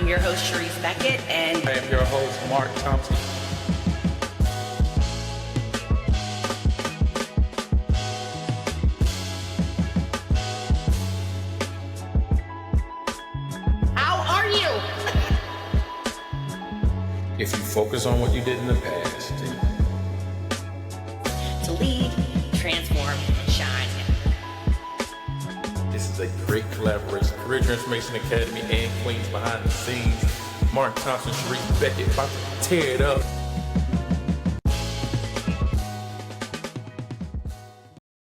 I'm your host, Charisse Beckett, and I am your host, Mark Thompson. how are you? If you focus on what you did in the past, To lead, transform, and shine. this is a great collaboration. Career Transformation Academy and Queens behind the scenes. Mark Thompson, Charisse Beckett, about to tear it up.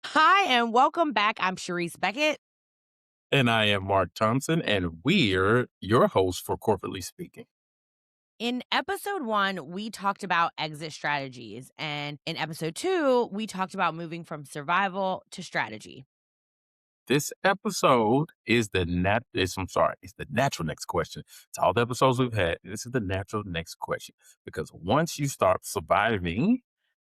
Hi, and welcome back. I'm Charisse Beckett. And I am Mark Thompson, and we're your hosts for Corporately Speaking. In episode 1, we talked about exit strategies. And in episode 2, we talked about moving from survival to strategy. This episode is the natural next question. To all the episodes we've had, this is the natural next question. Because once you start surviving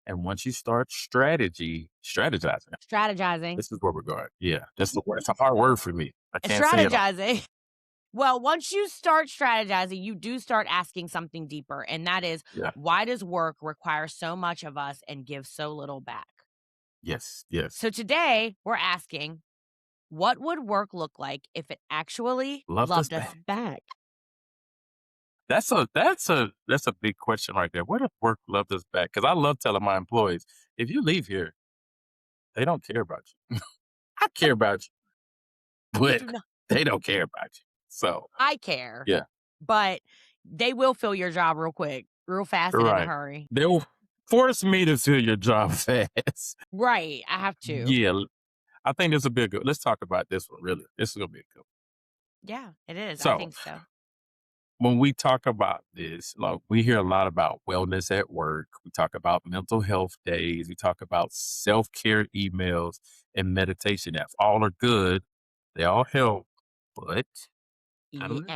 and once you start strategizing, Strategizing. this is where we're going. Yeah, that's the word. It's a hard word for me. I can't say it. Strategizing. Well, once you start strategizing, you do start asking something deeper. And that is, Yeah. why does work require so much of us and give so little back? Yes. So today, we're asking, what would work look like if it actually Loved loved us us back? That's a big question right there. What if work loved us back? Because I love telling my employees, if you leave here, they don't care about you. I care about you, You but do not- they don't care about you. So I care. Yeah. But they will fill your job real quick, real fast, and in a Right. hurry. they'll force me to fill your job fast. Right. I have to. Yeah, I think this will be a good. Let's talk about this one. Really, this is gonna be a good one. Yeah, it is. I So- think so. When we talk about this, like, we hear a lot about wellness at work. We talk about mental health days. We talk about self-care emails and meditation apps. All are good. They all help, but I don't know.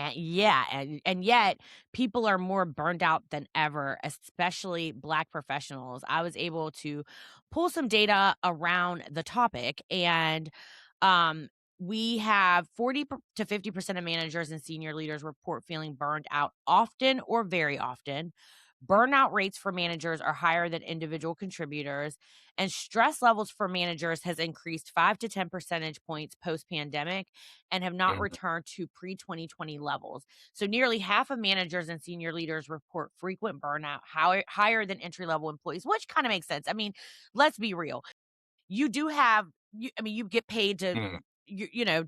And yet people are more burned out than ever, especially Black professionals. I was able to pull some data around the topic, and we have 40 to 50% of managers and senior leaders report feeling burned out often or very often. Burnout rates for managers are higher than individual contributors, and stress levels for managers has increased 5 to 10 percentage points post-pandemic and have not Mhm. returned to pre-2020 levels. So nearly half of managers and senior leaders report frequent burnout, higher than entry-level employees, which kind of makes sense. I mean, let's be real. You do have, you get paid to, Mhm.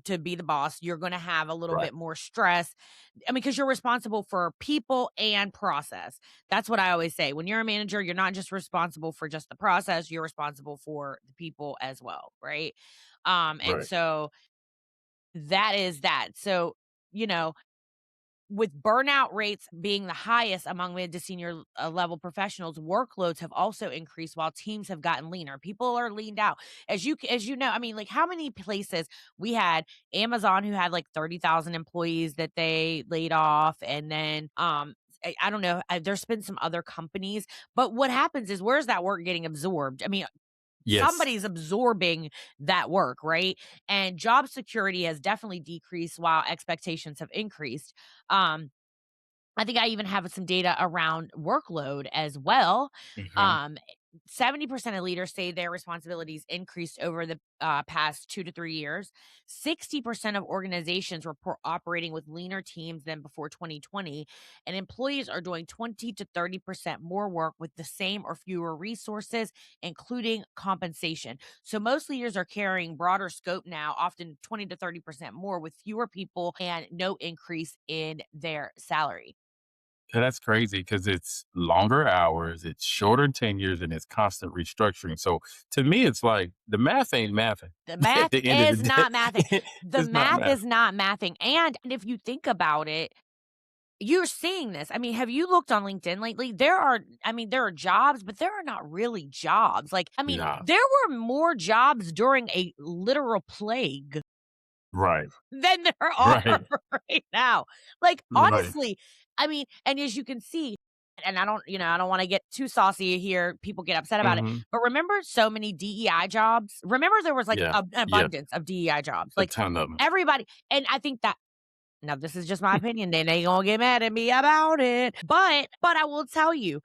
to be the boss. You're going to have a little Right. bit more stress. I mean, because you're responsible for people and process. That's what I always say. When you're a manager, you're not just responsible for just the process, you're responsible for the people as well, right? And Right. so that is that. So, with burnout rates being the highest among mid to senior level professionals, workloads have also increased while teams have gotten leaner. People are leaned out. As you know, I mean, like, how many places we had Amazon, who had like 30,000 employees that they laid off, and then I don't know, there's been some other companies, but what happens is, where's that work getting absorbed? I mean, Yes. somebody's absorbing that work, right? And job security has definitely decreased while expectations have increased. I think I even have some data around workload as well. Mhm. 70% of leaders say their responsibilities increased over the past 2 to 3 years. 60% of organizations report operating with leaner teams than before 2020, and employees are doing 20 to 30% more work with the same or fewer resources, including compensation. So most leaders are carrying broader scope now, often 20 to 30% more, with fewer people and no increase in their salary. Yeah, that's crazy because it's longer hours, it's shorter tenures, and it's constant restructuring. So to me, it's like the math ain't mathing. The At math the end of is the not day, mathing. The it's not math is mathing. not mathing. And if you think about it, you're seeing this. I mean, have you looked on LinkedIn lately? There are jobs, but there are not really jobs. Like, I mean, Nah. there were more jobs during a literal plague Right. than there are Right. right now. Like, Right. honestly, I mean, and as you can see, and I don't want to get too saucy here. People get upset about it. Mhm. But remember so many DEI jobs? Remember there was like Yeah. an abundance of DEI jobs. A Like, ton of them. everybody, and I think that Now, this is just my opinion. Then they gonna get mad at me about it. But I will tell you,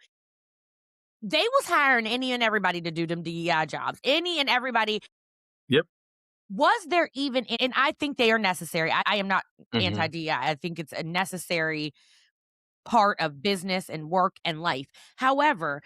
they was hiring any and everybody to do them DEI jobs. Any and everybody. Yep. Was there even, and I think they are necessary. I am not Hmm. anti-DEI. I think it's a necessary part of business and work and life. However,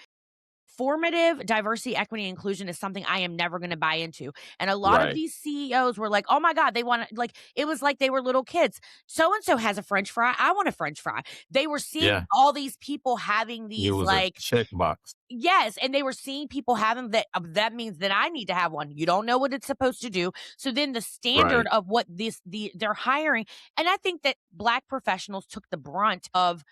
formative diversity, equity, and inclusion is something I am never going to buy into. And a lot of Right. these CEOs were like, oh my God, they want to, like, it was like they were little kids. So and so has a French fry. I want a French fry. They were seeing Yeah. all these people having It these, was a like, checkbox. yes, and they were seeing people having that. That means that I need to have one. You don't know what it's supposed to do. So then the standard Right. of what they're hiring, and I think that Black professionals took the brunt of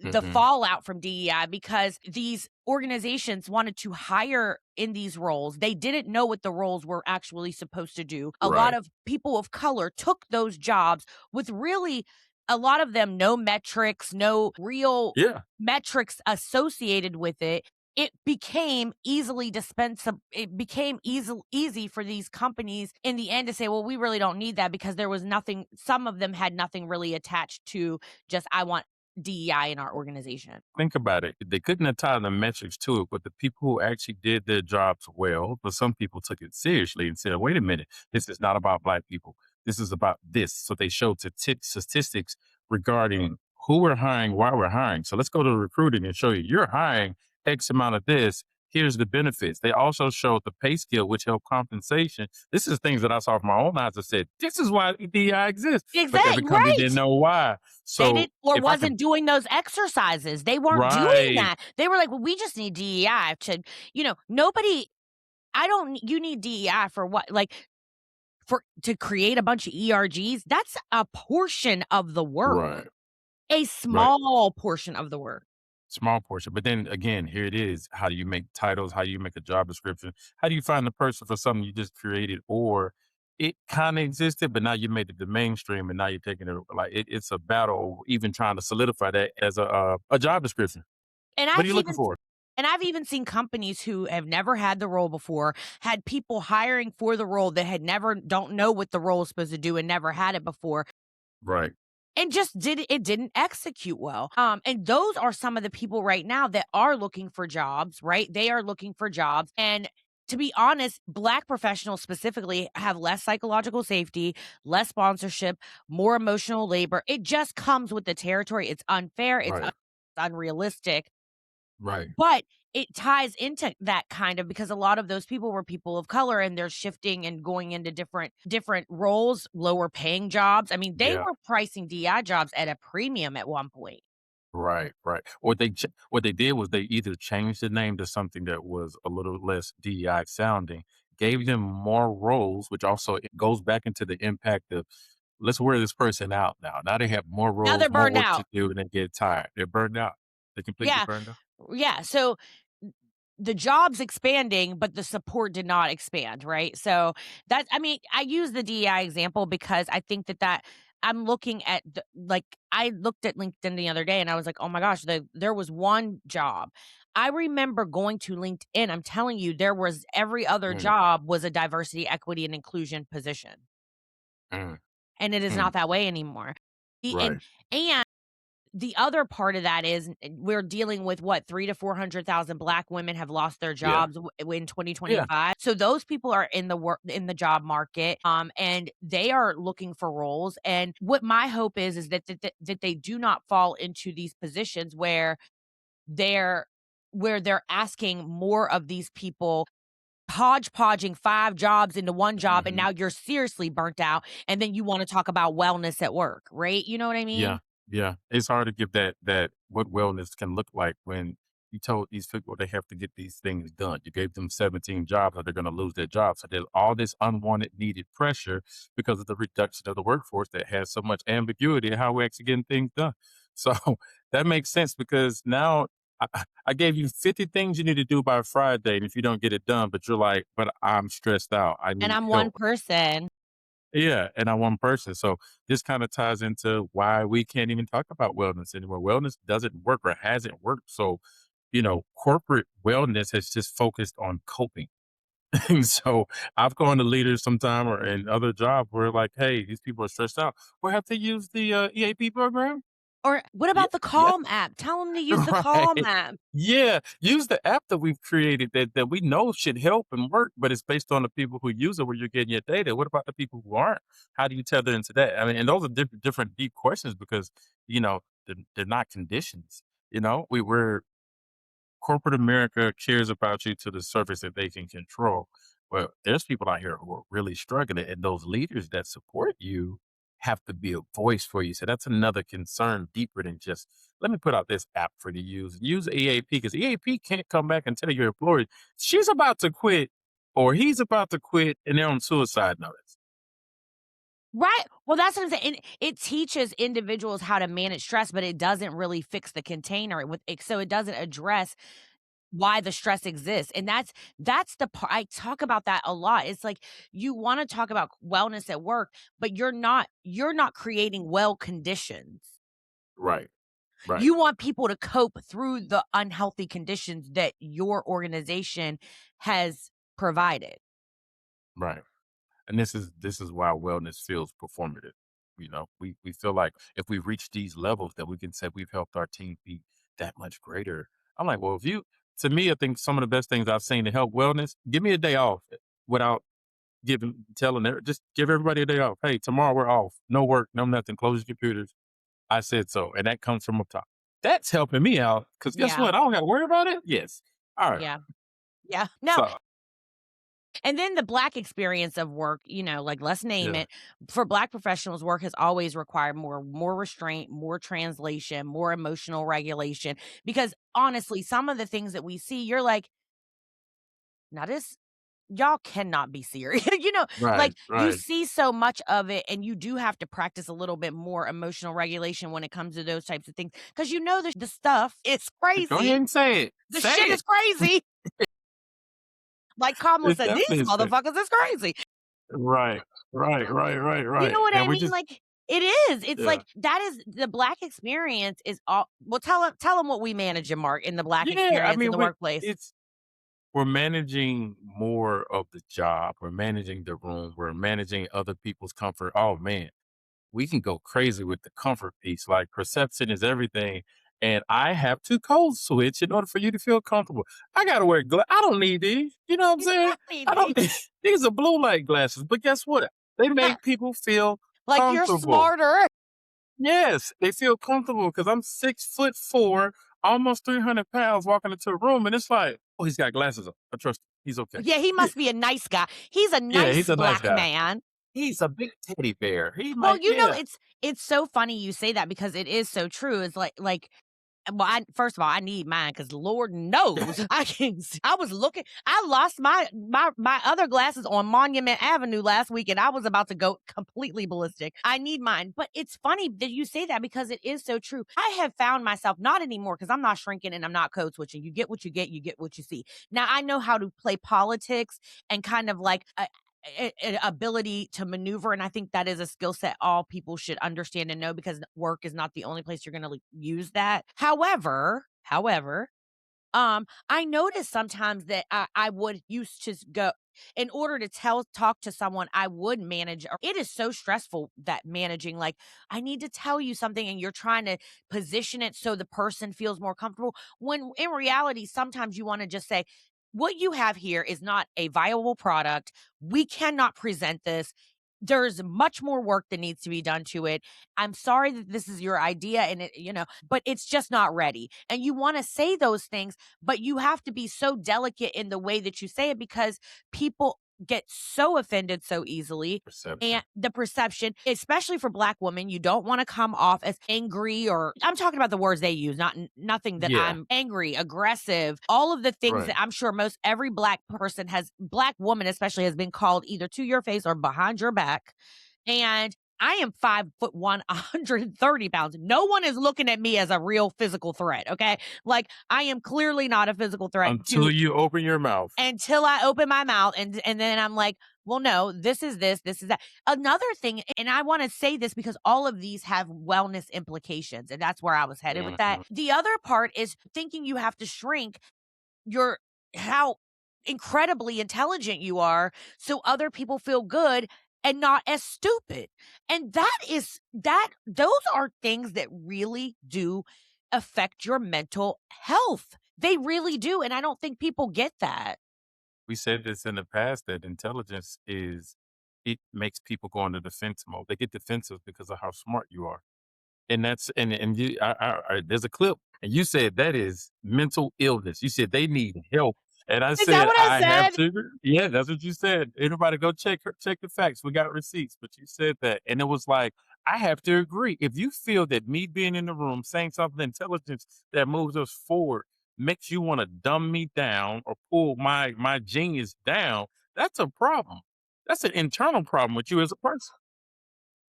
the Hmm. fallout from DEI because these organizations wanted to hire in these roles. They didn't know what the roles were actually supposed to do. A lot Right. of people of color took those jobs with really, a lot of them, no metrics, no real Yeah. metrics associated with it. It became easily dispensable. It became easy for these companies in the end to say, well, we really don't need that because there was nothing, some of them had nothing really attached to just, I want DEI in our organization. Think about it. They couldn't have tied the metrics to it, but the people who actually did their jobs well, but some people took it seriously and said, wait a minute, this is not about Black people. This is about this. So they showed statistics regarding who we're hiring, why we're hiring. So let's go to recruiting and show you you're hiring X amount of this. Here's the benefits. They also showed the pay scale, which helped compensation. This is things that I saw from my own eyes that said, this is why DEI exists. But every Exactly, company didn't right. know why. They So didn't, or if I can, wasn't doing those exercises. They weren't doing right. that. They were like, well, we just need DEI to, nobody, I don't, you need DEI for what? Like, to create a bunch of ERGs, that's a portion of the work, Right, a right. small portion of the work. Small portion. But then again, here it is. How do you make titles? How do you make a job description? How do you find the person for something you just created? Or it kind of existed, but now you made it the mainstream and now you're taking it like it's a battle, even trying to solidify that as a job description. And What are I've you looking even for? and I've even seen companies who have never had the role before, had people hiring for the role that had never, don't know what the role is supposed to do and never had it before, Right. and just didn't execute well. And those are some of the people right now that are looking for jobs, right? They are looking for jobs. And to be honest, Black professionals specifically have less psychological safety, less sponsorship, more emotional labor. It just comes with the territory. It's unfair. Right. Unrealistic. Right. But it ties into that kind of, because a lot of those people were people of color and they're shifting and going into different roles, lower paying jobs. I mean, they Yeah. were pricing DI jobs at a premium at one point. Right, right. What they did was they either changed the name to something that was a little less DEI sounding, gave them more roles, which also it goes back into the impact of let's wear this person out now. Now they have more Now roles, they're more burned work to out. do, and they get tired. They're burned out. They completely Yeah. burned out. Yeah. So the job's expanding, but the support did not expand, right? So that's, I mean, I use the DEI example because I think that I'm looking at like, I looked at LinkedIn the other day and I was like, oh my gosh, there was one job. I remember going to LinkedIn. I'm telling you, there was every other Mm, job was a diversity, equity, and inclusion position. mm, And it is mm. not that way anymore. Right. And the other part of that is we're dealing with what 3 to 400,000 Black women have lost their Yeah. jobs in Yeah. 2025. So those people are in the in the job market, and they are looking for roles. And what my hope is that they do not fall into these positions they're where they're asking more of these people, hodgepodging 5 jobs into one job, and Hmm. now you're seriously burnt out, and then you want to talk about wellness at work, right? You know what I Yeah, mean? yeah. It's hard to give that what wellness can look like when you told these people they have to get these things done. You gave them 17 jobs or they're going to lose their jobs. So there's all this unwanted needed pressure because of the reduction of the workforce that has so much ambiguity in how we're actually getting things done. So that makes sense because now I gave you 50 things you need to do by Friday. And if you don't get it done, but you're like, but I'm stressed out. I And need I'm one help. person. Yeah, and I'm one person. So this kind of ties into why we can't even talk about wellness anymore. Wellness doesn't work or hasn't worked. So, corporate wellness has just focused on coping. And so I've gone to leaders sometime or in other jobs where like, hey, these people are stressed out. Well, have they used the EAP program? Or what Yeah, about the yeah, Calm app? Tell them to use the Calm right. app. Yeah, use the app that we've created that we know should help and work, but it's based on the people who use it where you're getting your data. What about the people who aren't? How do you tether into that? I mean, and those are different deep questions because they're not conditions. We're corporate America cares about you to the surface that they can control. Well, there's people out here who are really struggling, and those leaders that support you have to be a voice for you. So that's another concern deeper than just let me put out this app for you to use. Use EAP because EAP can't come back and tell your employee she's about to quit or he's about to quit and they're on suicide notice. Right. Well, that's what I'm saying. And it teaches individuals how to manage stress, but it doesn't really fix the container with it. So it doesn't address why the stress exists. And that's the part I talk about that a lot. It's like you want to talk about wellness at work, but you're not creating well conditions. Right. Right. You want people to cope through the unhealthy conditions that your organization has provided. Right. And this is why wellness feels performative. We feel like if we reach these levels that we can say we've helped our team be that much greater. I'm like, well, if you to me, I think some of the best things I've seen to help wellness, give me a day off without giving telling just give everybody a day off. Hey, tomorrow we're off. No work, no nothing. Close your computers. I said so. And that comes from up top. That's helping me out. Cause guess Yeah. what? I don't gotta worry about it. Yes. All right. Yeah. Yeah. No, So and then the Black experience of work, like let's name yeah. it. For Black professionals, work has always required more restraint, more translation, more emotional regulation. Because honestly, some of the things that we see, you're like, now this y'all cannot be serious. Right, Like you right. see so much of it, and you do have to practice a little bit more emotional regulation when it comes to those types of things. Because the stuff is Go ahead crazy. and say it. The Say shit it. is crazy. Like Kamala It said, these definitely is. motherfuckers is crazy. Right, right, right, right, You know right, what and I we mean? just Like, it is. It's yeah. like that is the Black experience is all well, tell them what we manage in Mark in the Black Yeah, I experience in mean, the workplace. we're managing more of the job, we're managing the room, we're managing other people's comfort. Oh, man, we can go crazy with the comfort piece, like, perception is everything, and I have to code switch in order for you to feel comfortable. I gotta wear I don't need these, you know what I'm You do saying? not need I don't these. these are blue light glasses, but guess what? They make people feel Like you're comfortable. smarter. Yes, they feel comfortable because 'cause I'm 6'4", almost 300 pounds walking into a room, and it's like, "Oh, he's got glasses on. I trust him. He's okay." Yeah, he Yeah, must be a nice guy. He's a yeah, nice he's a nice Black guy. man. He's a big teddy bear. He Well, might yeah. it's so funny you say that because it is so true. It's like well, first of all, I need mine because Lord knows I was looking. I lost my other glasses on Monument Avenue last week, and I was about to go completely ballistic. I need mine, but it's funny that you say that because it is so true. I have found myself not anymore because I'm not shrinking and I'm not code switching. You get what you get, you get what you see. Now I know how to play politics and kind of like an ability to maneuver, and I think that is a skill set all people should understand and know because work is not the only place you're going to use that. However, I notice sometimes that I would used to go in order to talk to someone, I would manage. It is so stressful that managing, like, I need to tell you something, and you're trying to position it so the person feels more comfortable. When in reality, sometimes you want to just say, what you have here is not a viable product. We cannot present this. There's much more work that needs to be done to it. I'm sorry that this is your idea and but it's just not ready. And you want to say those things, but you have to be so delicate in the way that you say it because people get so offended so easily. And Perception. the perception, especially for Black women, you don't want to come off as angry, or I'm talking about the words they use, nothing that Yeah, I'm angry, aggressive, all of the things right. that I'm sure most every Black woman especially has been called either to your face or behind your back. And I am 5'1", 130 pounds. No one is looking at me as a real physical threat. Okay. Like I am clearly not a physical threat Until you open your mouth. until I open my mouth, and then I'm like, well, no, this is that. Another thing, and I want to say this because all of these have wellness implications, and that's where I was headed with that. Mhm. The other part is thinking you have to shrink your how incredibly intelligent you are so other people feel good and not as stupid. And those are things that really do affect your mental health. They really do. And I don't think people get that. We said this in the past that intelligence is it makes people go into defense mode. They get defensive because of how smart you are. And that's and you there's a clip and you said that is mental illness. You said they need help. And I Is that said, what I I have said? to agree. Yeah, that's what you said. Everybody go check the facts. We got receipts, but you said that. And it was like, I have to agree. If you feel that me being in the room saying something intelligence that moves us forward makes you want to dumb me down or pull my genius down, that's a problem. That's an internal problem with you as a person.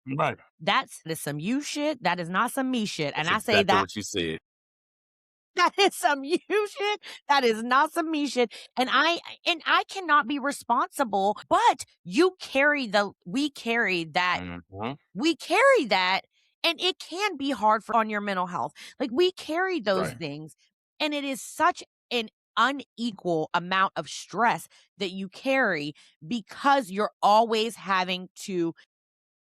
Right. That's some you shit. That is not some me shit. And That's I say exactly that what you said. that is some you shit. That is not some me shit. And I cannot be responsible, but Mhm. we carry that, and it can be hard on your mental health. Like, we carry those Right. things, and it is such an unequal amount of stress that you carry because you're always having to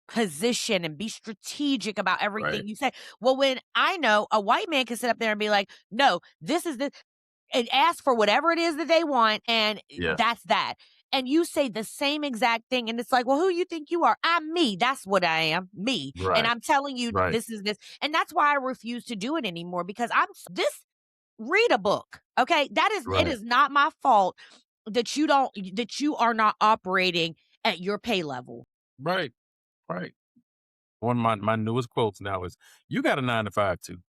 position and be strategic about Right. everything you say. Well, when I know a white man can sit up there and be like, no, this is the and ask for whatever it is that they want, and Yeah. that's that. And you say the same exact thing, and it's like, well, who you think you are? I'm me. That's what I am, me. And Right. I'm telling you, Right. this is this, and that's why I refuse to do it anymore because this. Read a book, okay? It Right. is not my fault that you are not operating at your pay level. Right. Right. One of my newest quotes now is, "You got a 9 to 5 too.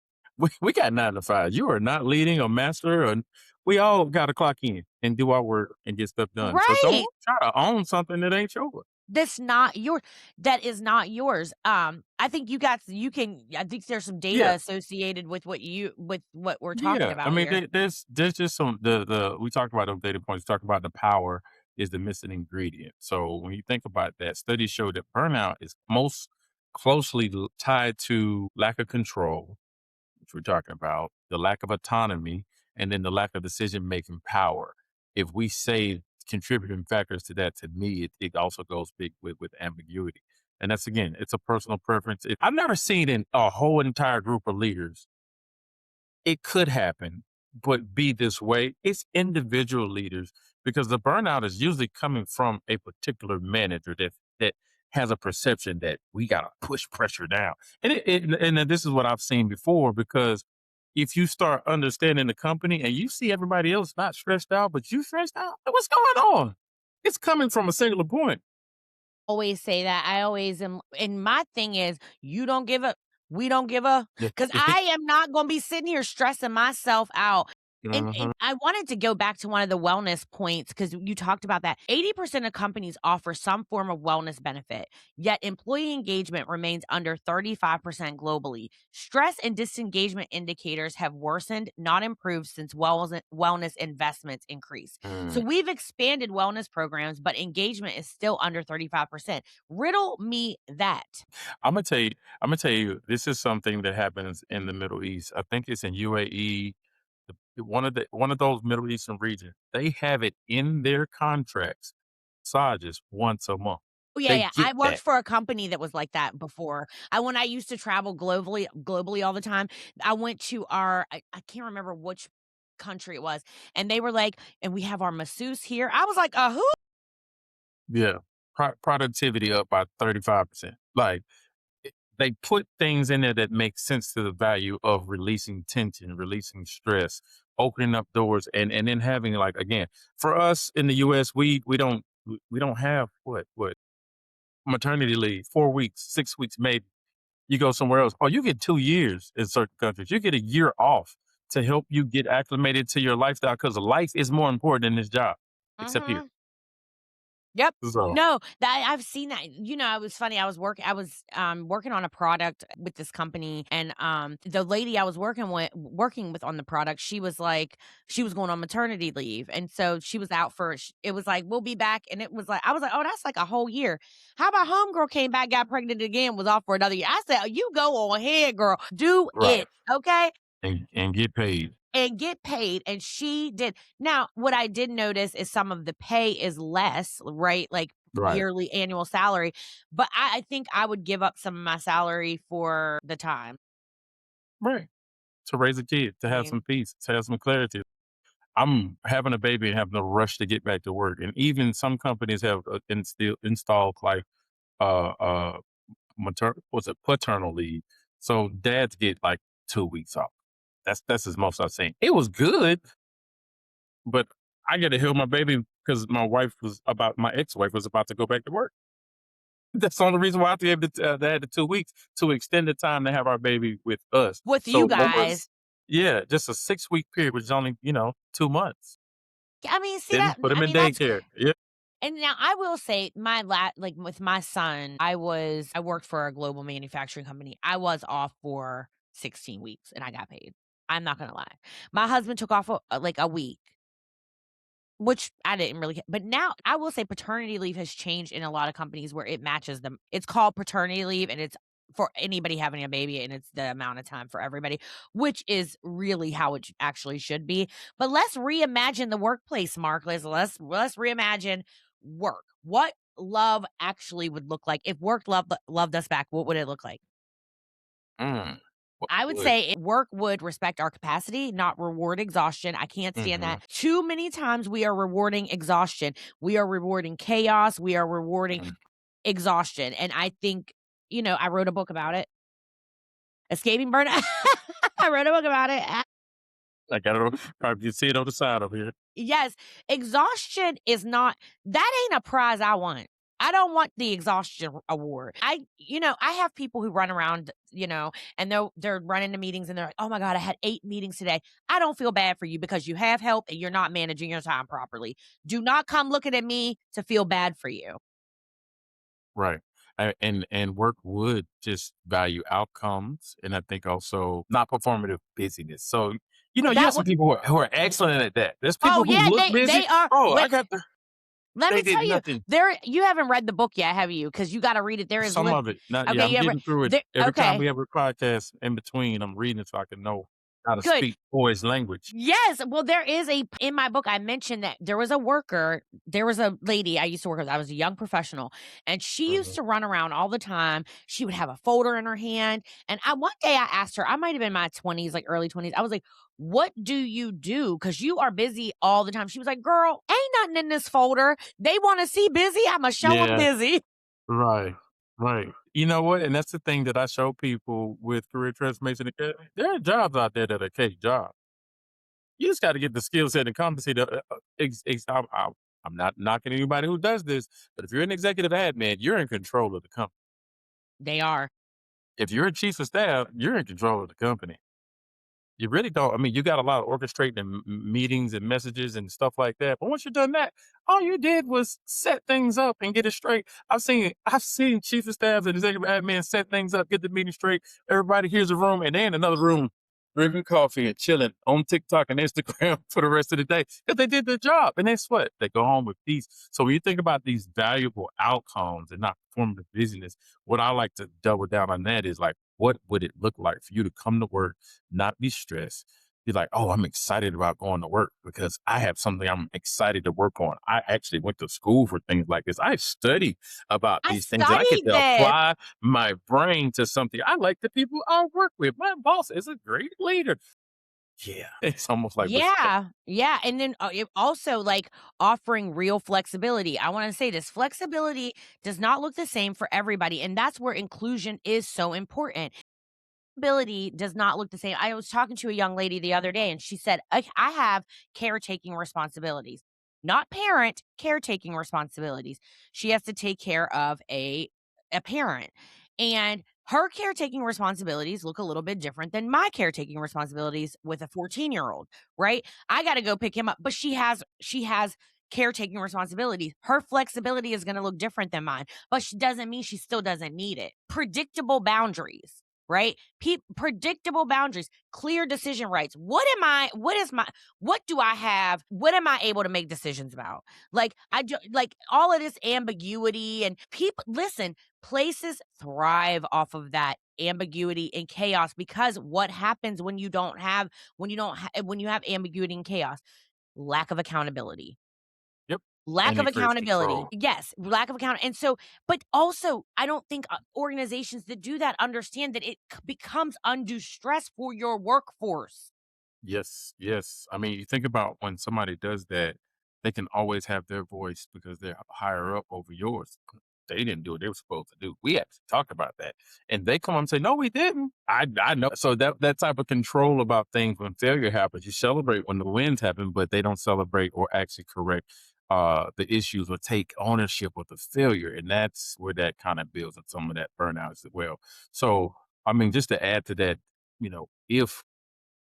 We got 9 to 5. You are not leading or master, and we all gotta clock in and do our work and get stuff done. So don't Right. try to own something that ain't yours." That's not your that is not yours. I think I think there's some data Yeah. associated with what we're talking Yeah. I about mean, here. there's just some the we talked about those data points, we talked about the power is the missing ingredient. So when you think about that, studies show that burnout is most closely tied to lack of control, which we're talking about, the lack of autonomy, and then the lack of decision making power. If we say contributing factors to that, to me, it also goes big with ambiguity. And that's again, it's a personal preference. I've never seen in a whole entire group of leaders it could happen, but be this way. It's individual leaders because the burnout is usually coming from a particular manager that has a perception that we gotta push pressure down. And then this is what I've seen before because if you start understanding the company and you see everybody else not stressed out, but you stressed out, what's going on? It's coming from a singular point. Always say that. I always am, and my thing is, you don't give a we don't give a Yeah. because I am not gonna be sitting here stressing myself out. And Mhm. I wanted to go back to one of the wellness points because you talked about that. 80% of companies offer some form of wellness benefit, yet employee engagement remains under 35% globally. Stress and disengagement indicators have worsened, not improved, since wellness investments increased. So Mm. we've expanded wellness programs, but engagement is still under 35%. Riddle me that. I'm gonna tell you. I'm gonna tell you. This is something that happens in the Middle East. I think it's in UAE. One of those Middle Eastern regions. They have it in their contracts. Massages once a month. Oh, yeah, They yeah. get I worked that. for a company that was like that before. When I used to travel globally all the time, I went to I can't remember which country it was, and they were like, "And we have our masseuse here." I was like, who?" Yeah, productivity up by 35%. Like they put things in there that make sense to the value of releasing tension, releasing stress, opening up doors, and then having like again for us in the U.S. We don't have what maternity leave, 4 weeks, 6 weeks, maybe. You go somewhere else. Oh, you get 2 years in certain countries. You get a year off to help you get acclimated to your lifestyle because life is more important than this job, except here. Mhm. Yep. So, No, that I've seen that. It was funny. I was working on a product with this company, and the lady I was working with on the product, she was going on maternity leave, and so she was out it was like, we'll be back, and it was like, I was like, oh, that's like a whole year. How about homegirl came back, got pregnant again, was off for another year? I said, you go on ahead, girl, do right. it, okay? And get paid. and get paid. And she did. Now, what I did notice is some of the pay is less, right? Like Right. yearly annual salary. But I think I would give up some of my salary for the time. Right. To raise a kid, to I have mean, some peace, to have some clarity. I'm having a baby and having to rush to get back to work. And even some companies have installed like what's it, paternal leave. So dads get like 2 weeks off. That's as most I've seen. It was good, but I got to heal my baby because my ex-wife was about to go back to work. That's the only reason why I have to be able to they had the 2 weeks to extend the time to have our baby with us. with So you what guys. was yeah, just a 6 week period, which is only 2 months. I mean, see Didn't that? put him I in mean, that's daycare. Yeah. And now I will say like with my son, I worked for a global manufacturing company. I was off for 16 weeks and I got paid. I'm not gonna lie. My husband took off like a week, which I didn't really but now I will say paternity leave has changed in a lot of companies where it matches them. It's called paternity leave and it's for anybody having a baby and it's the amount of time for everybody, which is really how it actually should be. But let's reimagine the workplace, Mark. Let's reimagine work. What love actually would look like if work loved us back. What would it look like? Mm. What I would would? say work would respect our capacity, not reward exhaustion. I can't stand Mhm. that. Too many times we are rewarding exhaustion. We are rewarding chaos. We are rewarding Mm. exhaustion. And I think, I wrote a book about it. Escaping burnout. I wrote a book about it. I got it. Probably you see it on the side over here. Yes, exhaustion is not that ain't a prize I want. I don't want the exhaustion award. I have people who run around, and they're running to meetings and they're like, "Oh my god, I had 8 meetings today." I don't feel bad for you because you have help and you're not managing your time properly. Do not come looking at me to feel bad for you. Right. And work would just value outcomes, and I think also not performative busyness. So, you That have some would people who are excellent at that. There's Oh people who yeah, look they busy. they are. Oh, But let they me did tell you, nothing. you haven't read the book yet, have you? Because you got to read it. There is Some of it. Not yeah, okay. I'm You ever getting through it. there? Every time Okay, we have a podcast in between, I'm reading it so I can know how to good. speak boys' language. Yes. Well, there is in my book, I mentioned that there was a lady I used to work with. I was a young professional and she used Mhm. to run around all the time. She would have a folder in her hand. And one day I asked her, I might have been in my 20s, like early 20s. I was like, "What do you do? Because you are busy all the time." She was like, "Girl, ain't nothing in this folder. They want to see busy. I'm going to show them Yeah, busy." right. Right. You know what? And that's the thing that I show people with Career Transformation Academy. There are jobs out there that are cake jobs. You just got to get the skill set and competency to. I'm not knocking anybody who does this, but if you're an executive admin, you're in control of the company. They are. If you're a chief of staff, you're in control of the company. You really don't. I mean, you got a lot of orchestrating and meetings and messages and stuff like that. But once you've done that, all you did was set things up and get it straight. I've seen chief of staff and executive admin set things up, get the meeting straight. Everybody hears a room, and they in another room drinking coffee and chilling on TikTok and Instagram for the rest of the day because they did their job. And that's what they go home with peace. So when you think about these valuable outcomes and not performative busyness, what I like to double down on that is like, what would it look like for you to come to work, not be stressed, be like, oh, I'm excited about going to work because I have something I'm excited to work on. I actually went to school for things like this. I studied about I these things and I get studied to this. apply my brain to something. I like the people I work with. My boss is a great leader. Yeah. It's almost like respect. Yeah, yeah, and then, it also, like, offering real flexibility. I wanna say this, flexibility does not look the same for everybody, and that's where inclusion is so important. Ability does not look the same. I was talking to a young lady the other day, and she said, I have caretaking responsibilities, not parent, caretaking responsibilities." She has to take care of a parent, and her caretaking responsibilities look a little bit different than my caretaking responsibilities with a 14-year-old, right? I gotta go pick him up, but she has caretaking responsibilities. Her flexibility is gonna look different than mine, but she doesn't mean she still doesn't need it. Predictable boundaries. right? Predictable boundaries, clear decision rights. What do I have? What am I able to make decisions about? Like all of this ambiguity and people, listen, places thrive off of that ambiguity and chaos because what happens when you have ambiguity and chaos? Lack of accountability. Yep. Lack And of it creates accountability. control. Yes, lack of account and so but also, I don't think, organizations that do that understand that it becomes undue stress for your workforce. Yes, yes. I mean, you think about when somebody does that, they can always have their voice because they're higher up over yours. They didn't do what they were supposed to do. We actually talked about that. And they come up and say, no, we didn't. I know. So that type of control about things when failure happens, you celebrate when the wins happen, but they don't celebrate or actually correct the issues or take ownership of the failure. And that's where that kind of builds in some of that burnout as well. So I mean, just to add to that, if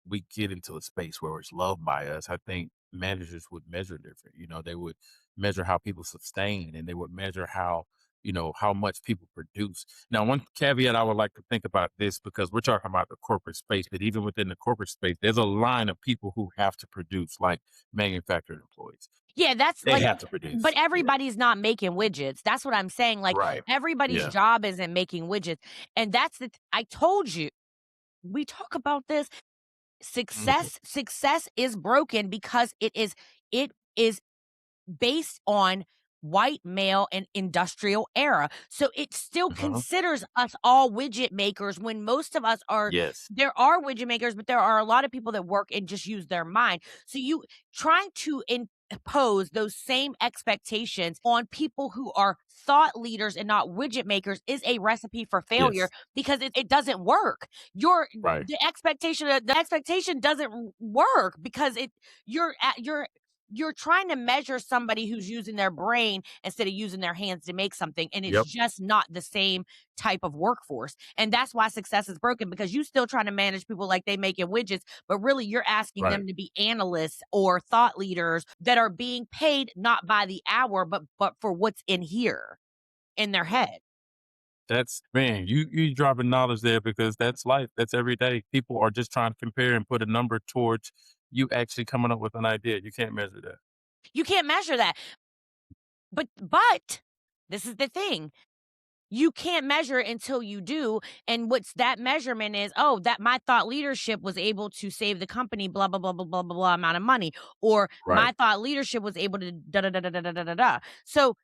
we get into a space where it's loved by us, I think managers would measure different. They would measure how people sustain and they would measure how much people produce. Now, one caveat I would like to think about this because we're talking about the corporate space, but even within the corporate space, there's a line of people who have to produce, like manufacturing employees. Yeah, that's They like have to but produce. Yeah. everybody's not making widgets. That's what I'm saying, like, Right. everybody's Yeah. job isn't making widgets, and that's I told you, we talk about this. Hmm. Success is broken because it is based on white male and industrial era. So it still Uh-huh. considers us all widget makers when most of us are Yes. there are widget makers, but there are a lot of people that work and just use their mind. So you trying to impose those same expectations on people who are thought leaders and not widget makers is a recipe for failure Yes. because it doesn't work. Your Right. the expectation doesn't work because you're at you're trying to measure somebody who's using their brain instead of using their hands to make something, and it's Yep. just not the same type of workforce. And that's why success is broken because you still trying to manage people like they making widgets, but really you're asking Right. them to be analysts or thought leaders that are being paid not by the hour, but for what's in here in their head. That's man, you dropping knowledge there because that's life. That's every day. People are just trying to compare and put a number towards you actually coming up with an idea. You can't measure that. You can't measure that. But this is the thing. You can't measure it until you do. And what's that measurement is, oh, that my thought leadership was able to save the company blah blah blah blah blah blah blah amount of money, or Right. my thought leadership was able to da da da da da da da da. Da. So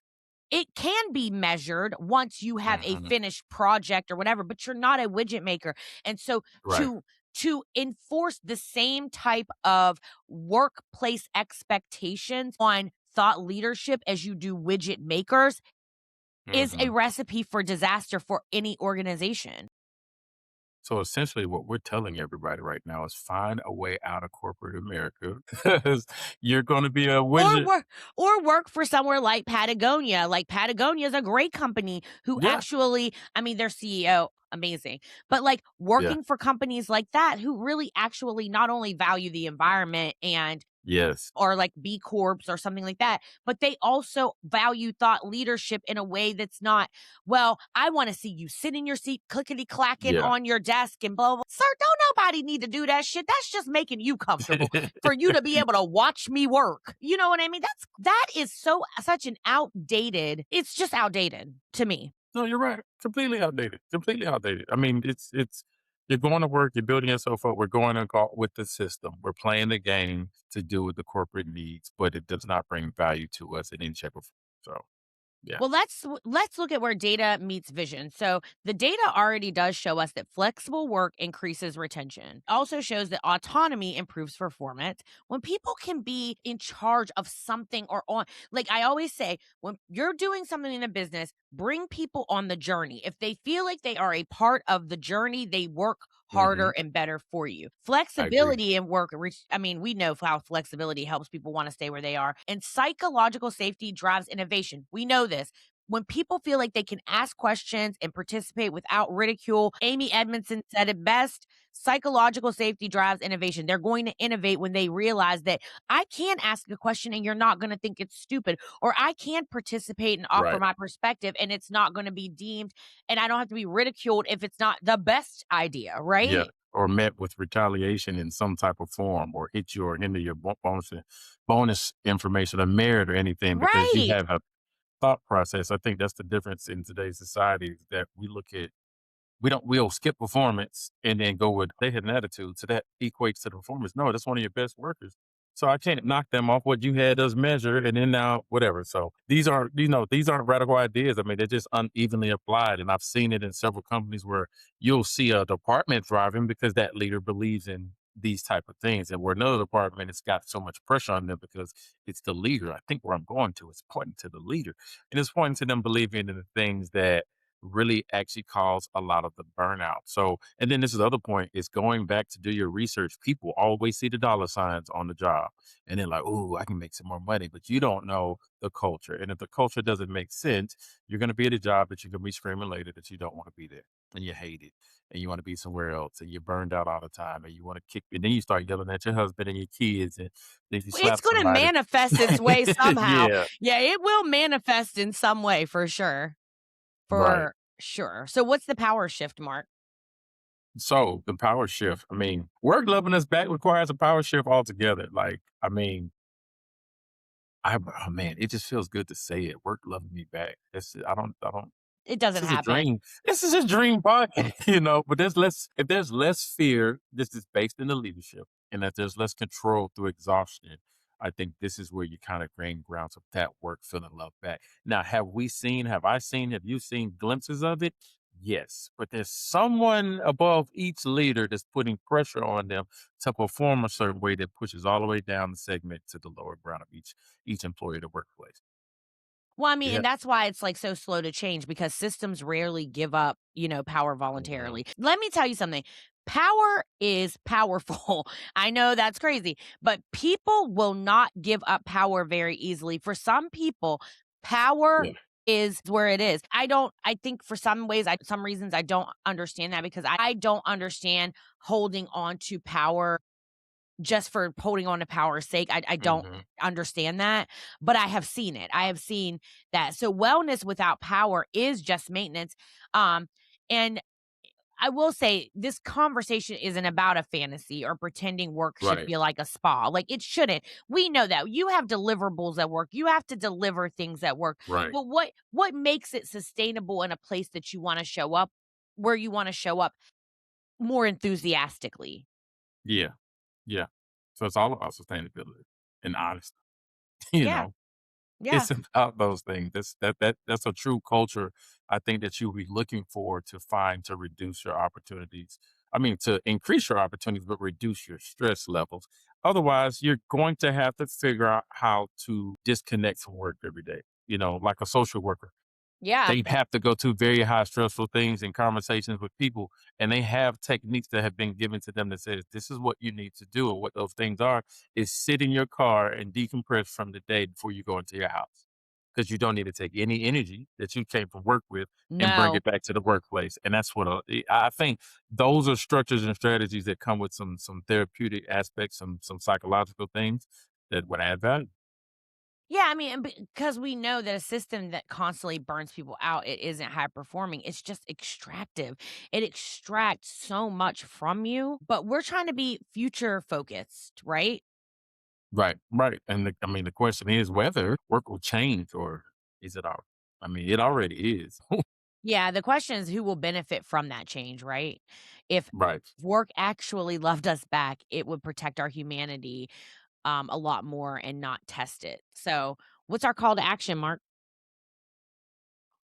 it can be measured once you have a Mhm. finished project or whatever, but you're not a widget maker. And so Right. to enforce the same type of workplace expectations on thought leadership as you do widget makers is a Mhm. recipe for disaster for any organization. So essentially what we're telling everybody right now is find a way out of corporate America because you're gonna be a Or widget. work or work for somewhere like Patagonia. Like Patagonia is a great company who Yeah. actually, I mean, their CEO, amazing. But like Yeah. working for companies like that who really actually not only value the environment and Yes. or like B Corps or something like that, but they also value thought leadership in a way that's not, well, I want to see you sit in your seat, clickety clacking Yeah. on your desk and blah, blah. Sir, don't nobody need to do that shit. That's just making you comfortable for you to be able to watch me work. You know what I mean? That is such an outdated, it's just outdated to me. No, you're right. Completely outdated. Completely outdated. I mean, it's you're going to work, you're building yourself up. We're going to go with the system. We're playing the game to do with the corporate needs, but it does not bring value to us in any shape or form. So yeah. Well, let's look at where data meets vision. So, the data already does show us that flexible work increases retention. Also shows that autonomy improves performance. When people can be in charge of something or on like I always say, when you're doing something in a business, bring people on the journey. If they feel like they are a part of the journey, they work Hmm. harder and better for you. I agree. Flexibility in work, I mean, we know how flexibility helps people want to stay where they are. And psychological safety drives innovation. We know this. When people feel like they can ask questions and participate without ridicule, Amy Edmondson said it best, psychological safety drives innovation. They're going to innovate when they realize that I can ask a question and you're not going to think it's stupid, or I can participate and offer Right. my perspective and it's not going to be deemed, and I don't have to be ridiculed if it's not the best idea, Yeah. right? Or met with retaliation in some type of form, or hit you or hinder your bonus information or merit or anything because you Right. have a thought process. I think that's the difference in today's society, that we'll skip performance and then go with they had an attitude. So that equates to the performance. No, that's one of your best workers. So I can't knock them off what you had us measure and then now whatever. So these aren't radical ideas. I mean, they're just unevenly applied. And I've seen it in several companies where you'll see a department thriving because that leader believes in these type of things. And where another department it's got so much pressure on them because it's the leader. I think where I'm going to, it's pointing to the leader. And it's pointing to them believing in the things that really actually cause a lot of the burnout. So, and then this is the other point is going back to do your research. People always see the dollar signs on the job and then like, oh, I can make some more money, but you don't know the culture. And if the culture doesn't make sense, you're going to be at a job that you're going to be screaming later that you don't want to be there and you hate it and you want to be somewhere else and you're burned out all the time and you want to kick, and then you start yelling at your husband and your kids and then you It's slap going to somebody. manifest its way somehow. Yeah, Yeah, it will manifest in some way for sure. right. For sure. So what's the power shift, Mark? So the power shift, I mean, work loving us back requires a power shift altogether. Like, I mean, oh man, it just feels good to say it. Work loving me back. I don't, It this doesn't is a happen. dream. This is a dream podcast, but if there's less fear, this is based in the leadership, and that there's less control through exhaustion. I think this is where you kind of gain grounds of that work feeling love back. Now, have you seen glimpses of it? Yes, but there's someone above each leader that's putting pressure on them to perform a certain way that pushes all the way down the segment to the lower ground of each employee of the workplace. Well, I mean, Yeah. and that's why it's like so slow to change because systems rarely give up, power Mhm. voluntarily. Let me tell you something. Power is powerful. I know that's crazy, but people will not give up power very easily. For some people, power Yeah. is where it is. I think for some reasons I don't understand that because I don't understand holding on to power just for holding on to power's sake. I don't Hmm. understand that, but I have seen it. I have seen that. So wellness without power is just maintenance. And I will say this conversation isn't about a fantasy or pretending work should Right. feel like a spa. Like it shouldn't. We know that. You have deliverables at work. You have to deliver things at work. Right. But what makes it sustainable in a place that you want to show up, where you want to show up more enthusiastically? Yeah. Yeah. So it's all about sustainability and honesty. You Yeah. know, Yeah. it's about those things. That's a true culture. I think that you'll be looking for to find to reduce your opportunities. I mean, to increase your opportunities, but reduce your stress levels. Otherwise, you're going to have to figure out how to disconnect from work every day. Like a social worker. Yeah. They have to go to very high stressful things and conversations with people, and they have techniques that have been given to them that says, "This is what you need to do," and what those things are is sit in your car and decompress from the day before you go into your house, because you don't need to take any energy that you came from work with and bring No. it back to the workplace, and that's what, I think those are structures and strategies that come with some therapeutic aspects, some psychological things that would add value. Yeah, I mean, and because we know that a system that constantly burns people out, it isn't high performing. It's just extractive. It extracts so much from you, but we're trying to be future focused, right? Right, right, and I mean, the question is whether work will change or is it al I mean, it already is. Yeah, the question is who will benefit from that change, right? If Right. work actually loved us back, it would protect our humanity a lot more and not test it. So, what's our call to action, Mark?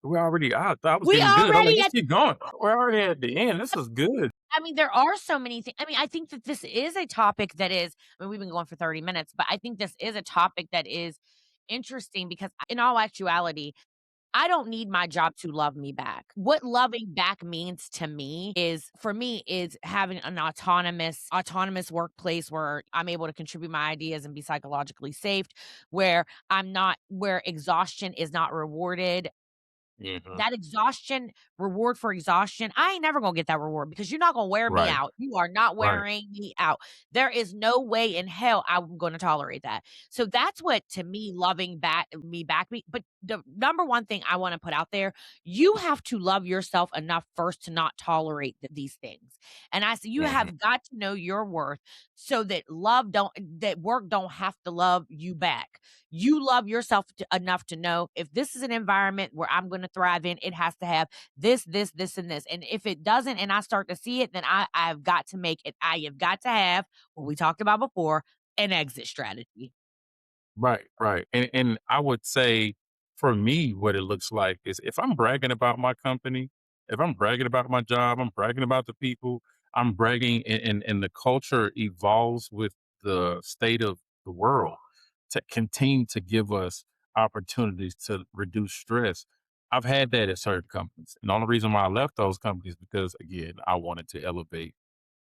I thought I was We getting good. I'm like, already "Let's at keep going." We're already at the end. This is good. I mean, there are so many things. I mean, I think that this is a topic that is, I mean, we've been going for 30 minutes, but I think this is a topic that is interesting because, in all actuality, I don't need my job to love me back. What loving back means to me is, for me, is having an autonomous workplace where I'm able to contribute my ideas and be psychologically safe, where where exhaustion is not rewarded, Hmm. that exhaustion, reward for exhaustion, I ain't never gonna get that reward because you're not gonna wear me Right. out. You are not Right. wearing me out. There is no way in hell I'm gonna tolerate that. So that's what to me loving back me. But the number one thing I want to put out there, you have to love yourself enough first to not tolerate these things. And I say you Hmm. have got to know your worth so that that work don't have to love you back. You love yourself enough to know if this is an environment where I'm going to thrive in, it has to have this, and this. And if it doesn't, and I start to see it, then I've got to make it. I have got to have what we talked about before, an exit strategy. Right, right. And I would say for me, what it looks like is if I'm bragging about my company, if I'm bragging about my job, I'm bragging about the people, I'm bragging and the culture evolves with the state of the world to continue to give us opportunities to reduce stress. I've had that at certain companies. And the only reason why I left those companies because again, I wanted to elevate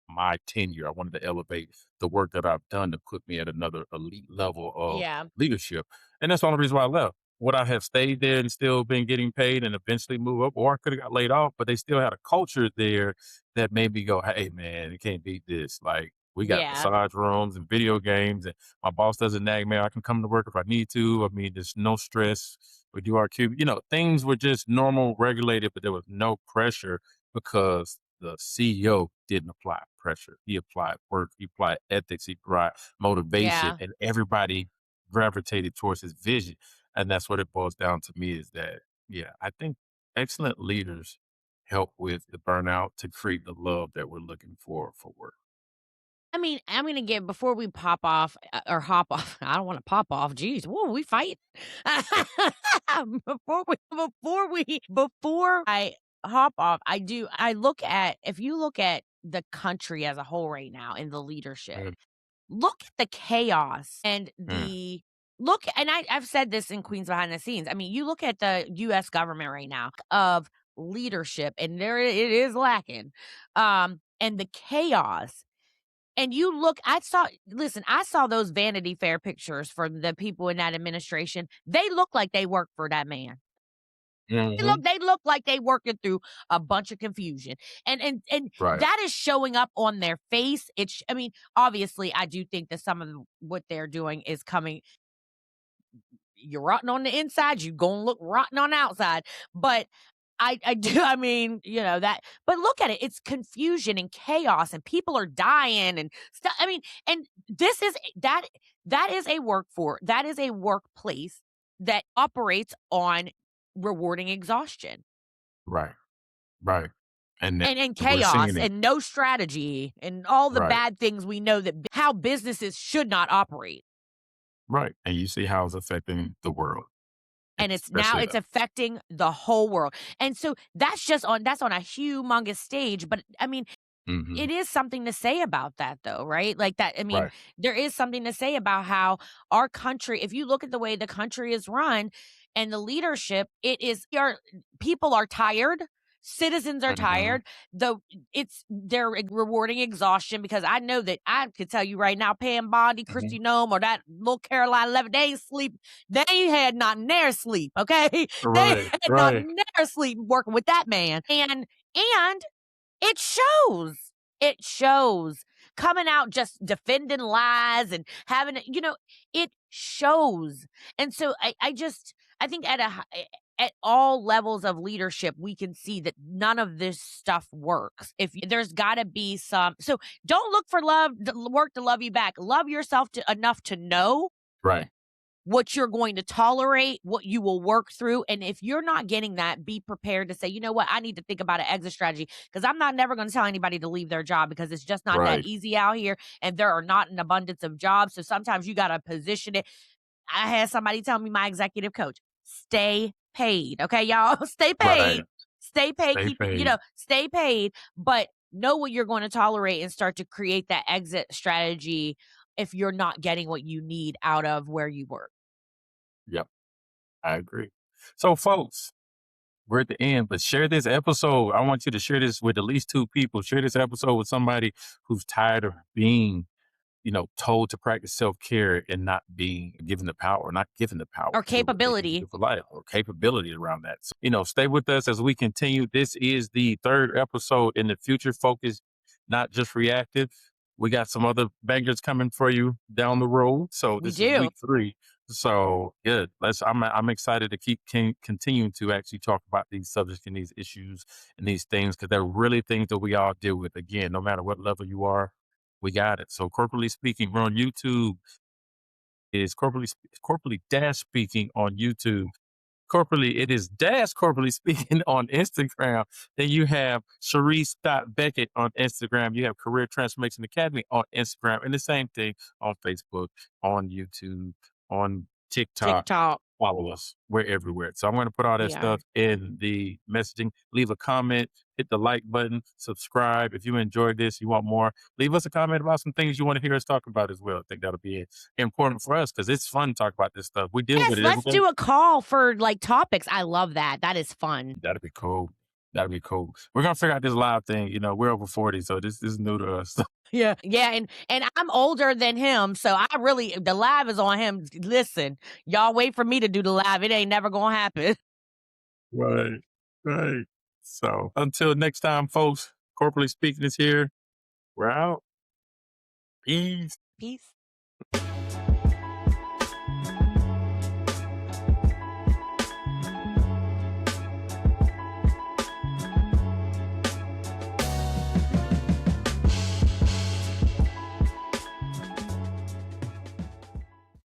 my tenure. I wanted to elevate the work that I've done to put me at another elite level of Yeah. leadership. And that's the only reason why I left. Would I have stayed there and still been getting paid and eventually move up? Or I could have got laid off, but they still had a culture there that made me go, hey man, it can't beat this. Like we got Yeah. massage rooms and video games and my boss doesn't nag me. I can come to work if I need to. I mean, there's no stress. We do our cube. Things were just normal, regulated, but there was no pressure because the CEO didn't apply pressure. He applied work, he applied ethics, he applied motivation, Yeah. and everybody gravitated towards his vision. And that's what it boils down to me is that, yeah, I think excellent leaders help with the burnout to create the love that we're looking for work. I mean, I'm gonna give before we pop off or hop off. I don't want to pop off. Jeez, whoa, we fight. Before I hop off, I look at if you look at the country as a whole right now in the leadership, Mm, look at the chaos and mm, I've said this in Queens Behind the Scenes. I mean, you look at the US government right now of leadership, and there it is lacking. And the chaos and you look I saw those Vanity Fair pictures for the people in that administration. They look like they work for that man. mhm. They look like they working through a bunch of confusion. And Right. that is showing up on their face. I mean, obviously, I do think that some of what they're doing is coming you're rotten on the inside, you gonna look rotten on the outside. But I do I mean, that but look at it, it's confusion and chaos and people are dying and stuff. I mean, and this is that is a workplace that operates on rewarding exhaustion Right. Right. And that and we're chaos seeing it. and no strategy and all the Right. bad things we know that how businesses should not operate. Right. And you see how it's affecting the world, And especially it's us. affecting the whole world. And so that's on a humongous stage, but I mean, Hmm. it is something to say about that though, right? Like that I mean, Right. there is something to say about how our country if you look at the way the country is run and the leadership, it is people are tired, citizens are Hmm. tired, though they're rewarding exhaustion because I know that I could tell you right now, Pam Bondi, Hmm. Christy Nome, or that little Caroline Levitt, they ain't sleep. They ain't had not near sleep, okay? They Right. had not Right. near sleep working with that man. And it shows. It shows. Coming out just defending lies and having it shows. And so I think at all levels of leadership, we can see that none of this stuff works. If there's got to be so don't look for work to love you back. Love yourself enough to know Right. what you're going to tolerate, what you will work through. And if you're not getting that, be prepared to say, you know what, I need to think about an exit strategy because I'm not never going to tell anybody to leave their job because it's just not that Right. easy out here. And there are not an abundance of jobs. So sometimes you got to position it. I had somebody tell me, my executive coach, stay paid. Okay, y'all, stay Right. paid. Stay paid. Stay paid. Stay paid, but know what you're going to tolerate and start to create that exit strategy if you're not getting what you need out of where you work. Yep. I agree. So, folks, we're at the end, but share this episode. I want you to share this with at least two people. Share this episode with somebody who's tired of being told to practice self-care and not being given the power, not given the power Or to do what they can capability. do for life or capability around that. So, stay with us as we continue. This is the third episode in the future focus, not just reactive. We got some other bangers coming for you down the road. So We this is do. week 3. So good. I'm excited to keep continuing to actually talk about these subjects and these issues and these things because they're really things that we all deal with. Again, no matter what level you are, we got it. So corporately speaking, we're on YouTube. Is corporately dash speaking on YouTube. Corporately, it is dash corporately speaking on Instagram. Then you have Charisse.Beckett on Instagram. You have Career Transformation Academy on Instagram. And the same thing on Facebook, on YouTube, on TikTok. TikTok. Follow us. We're everywhere. So I'm going to put all that We are. stuff in the messaging. Leave a comment, hit the like button, subscribe. If you enjoyed this, you want more, leave us a comment about some things you want to hear us talk about as well. I think that'll be important for us because it's fun to talk about this stuff. We deal Yes, with it let's every day. do a call for like topics. I love that. That is fun. That'd be cool. That'd be cool. We're gonna figure out this live thing. We're over 40, so this is new to us. Yeah. Yeah. And I'm older than him. So the live is on him. Listen, y'all wait for me to do the live. It ain't never gonna happen. Right. Right. So until next time, folks, corporately speaking is here. We're out. Peace. Peace.